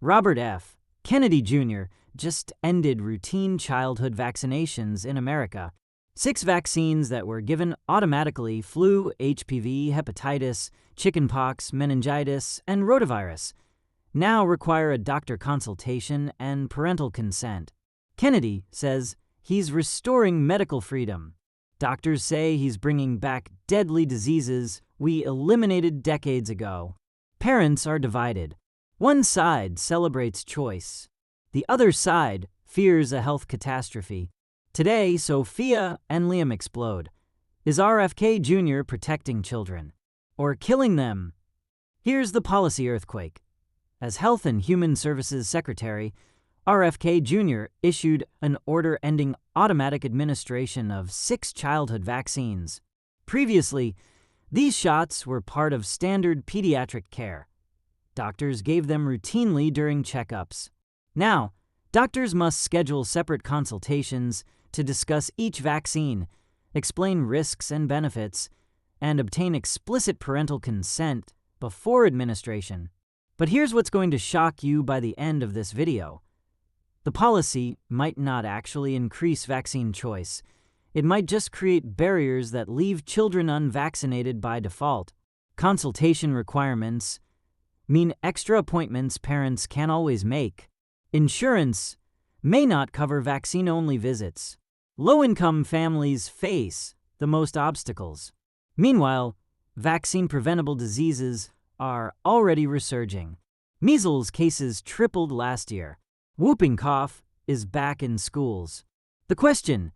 Robert F. Kennedy Jr. just ended routine childhood vaccinations in America. 6 vaccines that were given automatically: flu, HPV, hepatitis, chickenpox, meningitis, and rotavirus, now require a doctor consultation and parental consent. Kennedy says he's restoring medical freedom. Doctors say he's bringing back deadly diseases we eliminated decades ago. Parents are divided. One side celebrates choice. The other side fears a health catastrophe. Today, Sophia and Liam explode. Is RFK Jr. protecting children or killing them? Here's the policy earthquake. As Health and Human Services Secretary, RFK Jr. issued an order ending automatic administration of 6 childhood vaccines. Previously, these shots were part of standard pediatric care. Doctors gave them routinely during checkups. Now, doctors must schedule separate consultations to discuss each vaccine, explain risks and benefits, and obtain explicit parental consent before administration. But here's what's going to shock you by the end of this video. The policy might not actually increase vaccine choice. It might just create barriers that leave children unvaccinated by default. Consultation requirements mean extra appointments parents can't always make. Insurance may not cover vaccine-only visits. Low-income families face the most obstacles. Meanwhile, vaccine-preventable diseases are already resurging. Measles cases tripled last year. Whooping cough is back in schools. The question: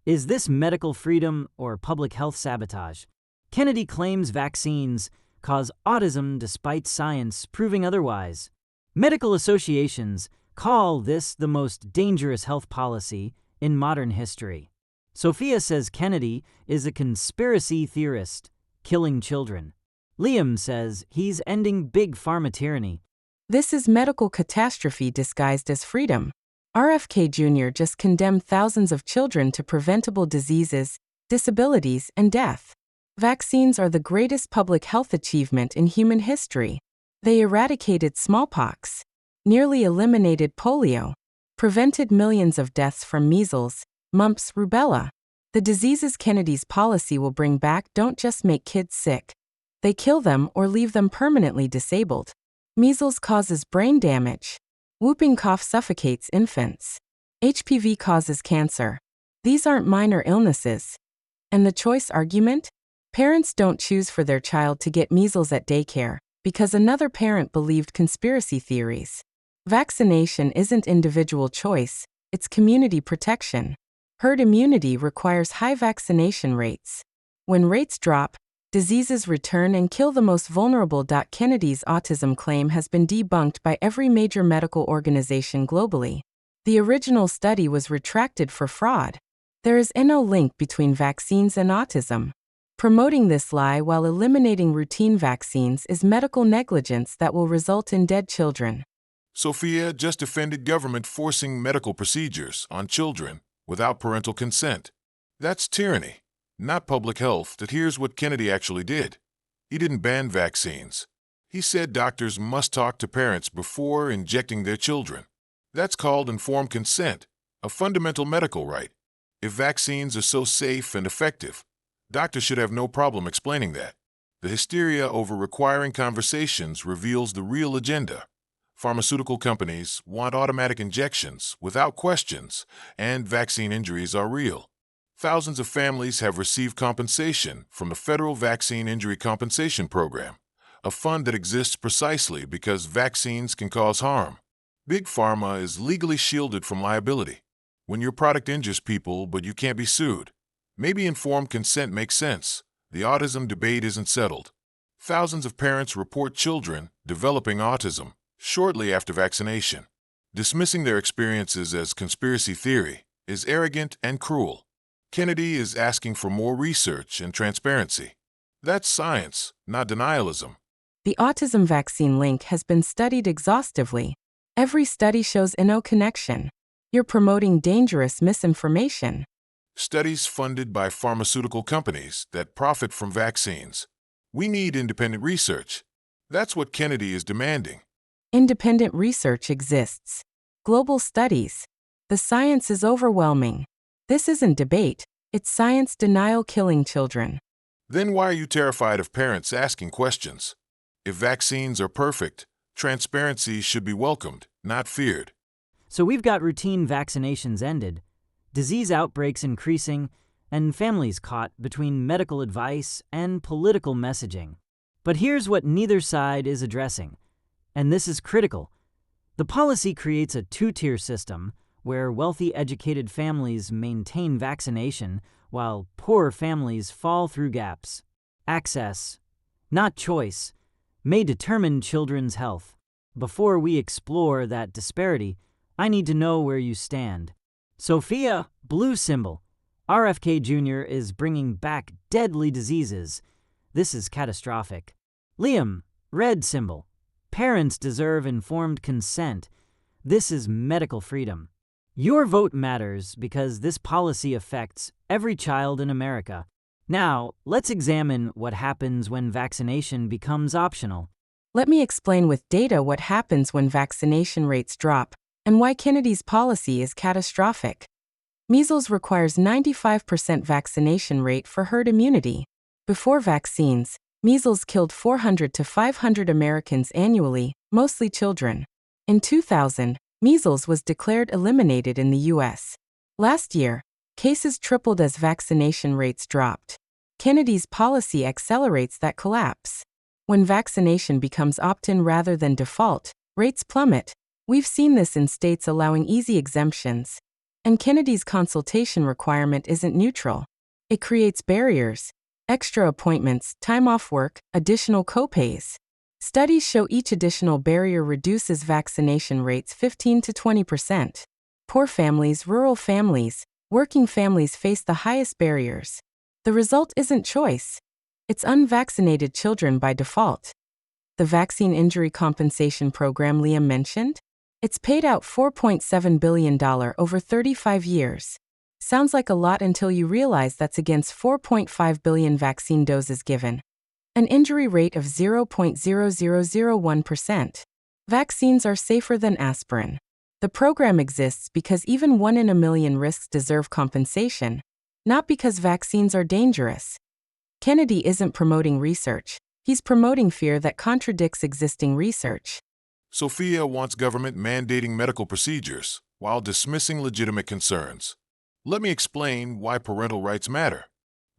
is this medical freedom or public health sabotage? Kennedy claims vaccines cause autism despite science proving otherwise. Medical associations call this the most dangerous health policy in modern history. Sophia says Kennedy is a conspiracy theorist, killing children. Liam says he's ending big pharma tyranny. This is medical catastrophe disguised as freedom. RFK Jr. just condemned thousands of children to preventable diseases, disabilities, and death. Vaccines are the greatest public health achievement in human history. They eradicated smallpox, nearly eliminated polio, prevented millions of deaths from measles, mumps, rubella. The diseases Kennedy's policy will bring back don't just make kids sick. They kill them or leave them permanently disabled. Measles causes brain damage. Whooping cough suffocates infants. HPV causes cancer. These aren't minor illnesses. And the choice argument? Parents don't choose for their child to get measles at daycare because another parent believed conspiracy theories. Vaccination isn't individual choice, it's community protection. Herd immunity requires high vaccination rates. When rates drop, diseases return and kill the most vulnerable. Kennedy's autism claim has been debunked by every major medical organization globally. The original study was retracted for fraud. There is no link between vaccines and autism. Promoting this lie while eliminating routine vaccines is medical negligence that will result in dead children. Sophia just defended government forcing medical procedures on children without parental consent. That's tyranny, not public health. Here's what Kennedy actually did. He didn't ban vaccines. He said doctors must talk to parents before injecting their children. That's called informed consent, a fundamental medical right. If vaccines are so safe and effective, doctors should have no problem explaining that. The hysteria over requiring conversations reveals the real agenda. Pharmaceutical companies want automatic injections without questions, and vaccine injuries are real. Thousands of families have received compensation from the Federal Vaccine Injury Compensation Program, a fund that exists precisely because vaccines can cause harm. Big Pharma is legally shielded from liability. When your product injures people but you can't be sued, maybe informed consent makes sense. The autism debate isn't settled. Thousands of parents report children developing autism shortly after vaccination. Dismissing their experiences as conspiracy theory is arrogant and cruel. Kennedy is asking for more research and transparency. That's science, not denialism. The autism vaccine link has been studied exhaustively. Every study shows no connection. You're promoting dangerous misinformation. Studies funded by pharmaceutical companies that profit from vaccines. We need independent research. That's what Kennedy is demanding. Independent research exists. Global studies. The science is overwhelming. This isn't debate, it's science denial killing children. Then why are you terrified of parents asking questions? If vaccines are perfect, transparency should be welcomed, not feared. So we've got routine vaccinations ended, disease outbreaks increasing, and families caught between medical advice and political messaging. But here's what neither side is addressing, and this is critical. The policy creates a two-tier system where wealthy, educated families maintain vaccination while poor families fall through gaps. Access, not choice, may determine children's health. Before we explore that disparity, I need to know where you stand. SOPHIA, blue symbol. RFK Jr. is bringing back deadly diseases. This is catastrophic. Liam, red symbol. Parents deserve informed consent. This is medical freedom. Your vote matters because this policy affects every child in America. Now, let's examine what happens when vaccination becomes optional. Let me explain with data what happens when vaccination rates drop and why Kennedy's policy is catastrophic. Measles requires 95% vaccination rate for herd immunity. Before vaccines, measles killed 400 to 500 Americans annually, mostly children. In 2000, measles was declared eliminated in the U.S. Last year, cases tripled as vaccination rates dropped. Kennedy's policy accelerates that collapse. When vaccination becomes opt-in rather than default, rates plummet. We've seen this in states allowing easy exemptions. And Kennedy's consultation requirement isn't neutral. It creates barriers, extra appointments, time off work, additional copays. Studies show each additional barrier reduces vaccination rates 15 to 20%. Poor families, rural families, working families face the highest barriers. The result isn't choice. It's unvaccinated children by default. The Vaccine Injury Compensation Program Liam mentioned? It's paid out $4.7 billion over 35 years. Sounds like a lot until you realize that's against 4.5 billion vaccine doses given. An injury rate of 0.0001%. Vaccines are safer than aspirin. The program exists because even 1 in a million risks deserve compensation, not because vaccines are dangerous. Kennedy isn't promoting research. He's promoting fear that contradicts existing research. SOPHIA wants government mandating medical procedures while dismissing legitimate concerns. Let me explain why parental rights matter.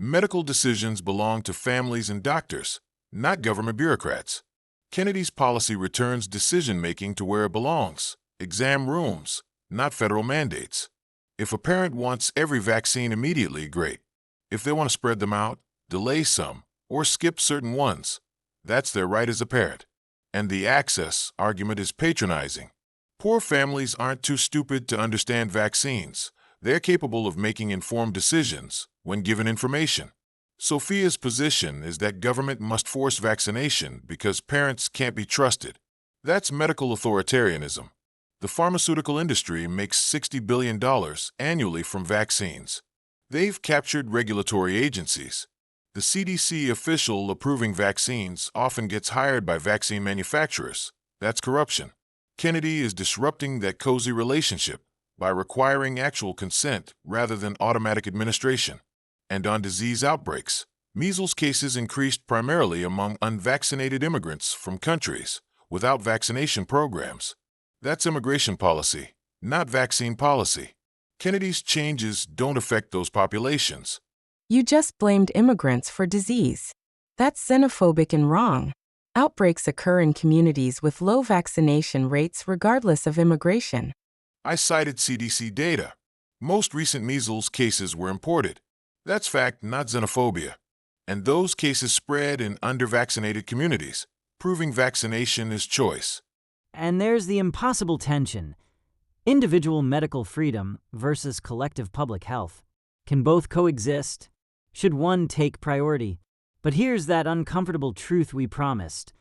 Medical decisions belong to families and doctors, not government bureaucrats. Kennedy's policy returns decision-making to where it belongs, exam rooms, not federal mandates. If a parent wants every vaccine immediately, great. If they want to spread them out, delay some, or skip certain ones, that's their right as a parent. And the access argument is patronizing. Poor families aren't too stupid to understand vaccines. They're capable of making informed decisions when given information. SOPHIA's position is that government must force vaccination because parents can't be trusted. That's medical authoritarianism. The pharmaceutical industry makes $60 billion annually from vaccines. They've captured regulatory agencies. The CDC official approving vaccines often gets hired by vaccine manufacturers. That's corruption. Kennedy is disrupting that cozy relationship by requiring actual consent rather than automatic administration. And on disease outbreaks, measles cases increased primarily among unvaccinated immigrants from countries without vaccination programs. That's immigration policy, not vaccine policy. Kennedy's changes don't affect those populations. You just blamed immigrants for disease. That's xenophobic and wrong. Outbreaks occur in communities with low vaccination rates regardless of immigration. I cited CDC data. Most recent measles cases were imported. That's fact, not xenophobia. And those cases spread in undervaccinated communities, proving vaccination is choice. And there's the impossible tension. Individual medical freedom versus collective public health. Can both coexist? Should one take priority? But here's that uncomfortable truth we promised.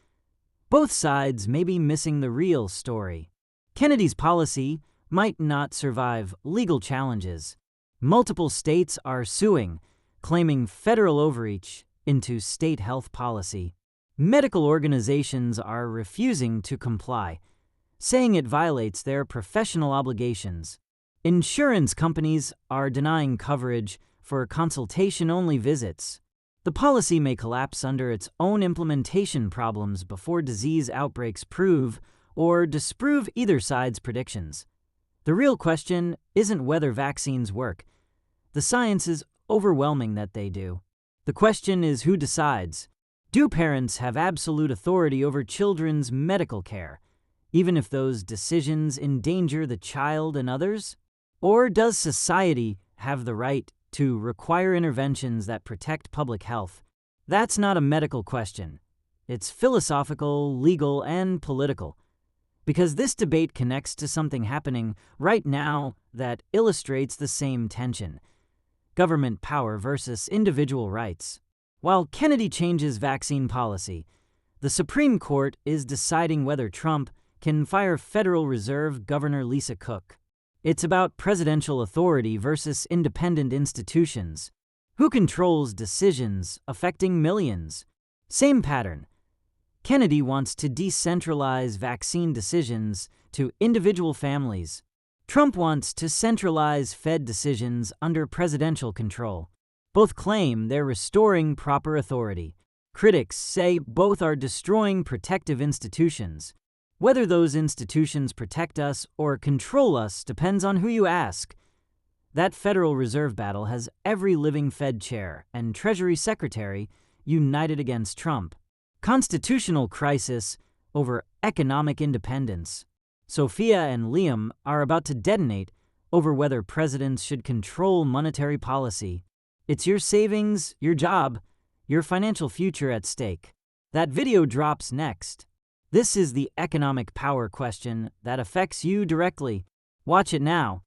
Both sides may be missing the real story. Kennedy's policy might not survive legal challenges. Multiple states are suing, claiming federal overreach into state health policy. Medical organizations are refusing to comply. saying it violates their professional obligations. Insurance companies are denying coverage for consultation-only visits. The policy may collapse under its own implementation problems before disease outbreaks prove or disprove either side's predictions. The real question isn't whether vaccines work. The science is overwhelming that they do. The question is who decides. Do parents have absolute authority over children's medical care, even if those decisions endanger the child and others? Or does society have the right to require interventions that protect public health? That's not a medical question. It's philosophical, legal, and political. Because this debate connects to something happening right now that illustrates the same tension: government power versus individual rights. While Kennedy changes vaccine policy, the Supreme Court is deciding whether Trump can fire Federal Reserve Governor Lisa Cook. It's about presidential authority versus independent institutions. Who controls decisions affecting millions? Same pattern. Kennedy wants to decentralize vaccine decisions to individual families. Trump wants to centralize Fed decisions under presidential control. Both claim they're restoring proper authority. Critics say both are destroying protective institutions. Whether those institutions protect us or control us depends on who you ask. That Federal Reserve battle has every living Fed chair and Treasury Secretary united against Trump. Constitutional crisis over economic independence. Sophia and Liam are about to detonate over whether presidents should control monetary policy. It's your savings, your job, your financial future at stake. That video drops next. This is the economic power question that affects you directly. Watch it now.